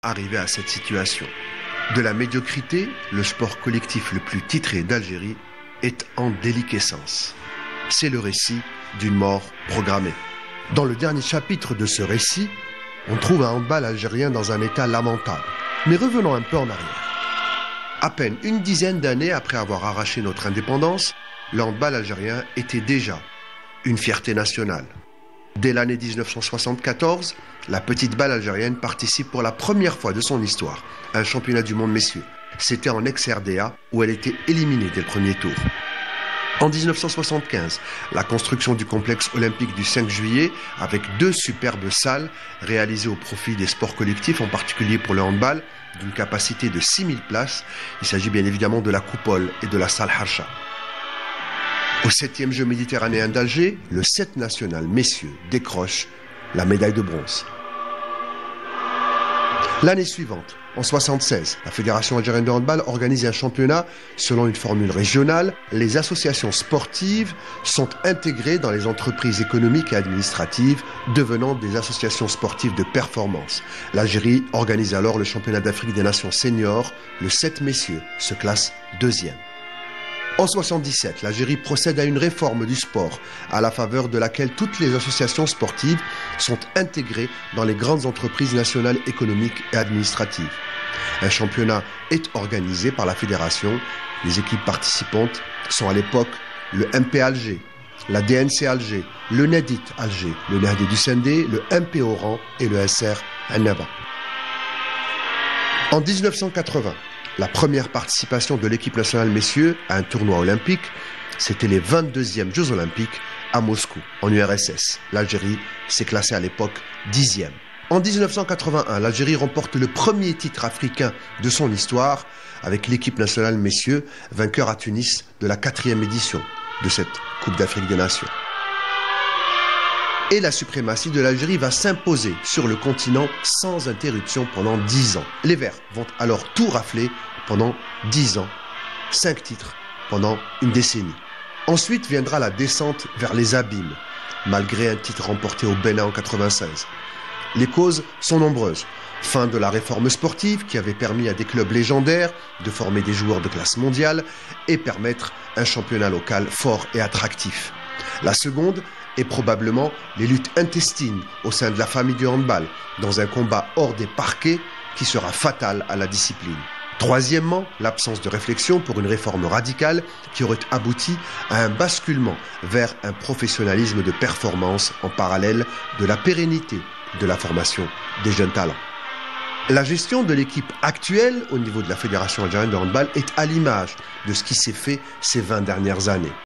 arrivé à cette situation. De la médiocrité, le sport collectif le plus titré d'Algérie est en déliquescence. C'est le récit d'une mort programmée. Dans le dernier chapitre de ce récit, on trouve un handball algérien dans un état lamentable. Mais revenons un peu en arrière. À peine une dizaine d'années après avoir arraché notre indépendance, le handball algérien était déjà une fierté nationale. Dès l'année 1974, la petite balle algérienne participe pour la première fois de son histoire à un championnat du monde messieurs. C'était en ex-RDA où elle était éliminée dès le premier tour. En 1975, la construction du complexe olympique du 5 juillet avec 2 superbes salles réalisées au profit des sports collectifs, en particulier pour le handball, d'une capacité de 6000 places. Il s'agit bien évidemment de la coupole et de la salle Harsha. Au 7e Jeux méditerranéens d'Alger, le 7 national messieurs décroche la médaille de bronze. L'année suivante, en 1976, la Fédération algérienne de handball organise un championnat selon une formule régionale. Les associations sportives sont intégrées dans les entreprises économiques et administratives, devenant des associations sportives de performance. L'Algérie organise alors le championnat d'Afrique des nations seniors. Le 7 messieurs se classe 2e. En 1977, l'Algérie procède à une réforme du sport, à la faveur de laquelle toutes les associations sportives sont intégrées dans les grandes entreprises nationales économiques et administratives. Un championnat est organisé par la fédération. Les équipes participantes sont à l'époque le MP Alger, la DNC Alger, le Nedit Alger, le Nahdi du Sendé, le MP Oran et le SR Annaba. En 1980, la première participation de l'équipe nationale messieurs à un tournoi olympique, c'était les 22e Jeux olympiques à Moscou, en URSS. L'Algérie s'est classée à l'époque 10e. En 1981, l'Algérie remporte le premier titre africain de son histoire avec l'équipe nationale messieurs, vainqueur à Tunis de la 4e édition de cette Coupe d'Afrique des Nations. Et la suprématie de l'Algérie va s'imposer sur le continent sans interruption pendant 10 ans. Les Verts vont alors tout rafler pendant 10 ans, 5 titres pendant une décennie. Ensuite viendra la descente vers les abîmes, malgré un titre remporté au Bénin en 1996. Les causes sont nombreuses. Fin de la réforme sportive qui avait permis à des clubs légendaires de former des joueurs de classe mondiale et permettre un championnat local fort et attractif. La seconde est probablement les luttes intestines au sein de la famille du handball, dans un combat hors des parquets qui sera fatal à la discipline. Troisièmement, l'absence de réflexion pour une réforme radicale qui aurait abouti à un basculement vers un professionnalisme de performance en parallèle de la pérennité de la formation des jeunes talents. La gestion de l'équipe actuelle au niveau de la Fédération algérienne de handball est à l'image de ce qui s'est fait ces 20 dernières années.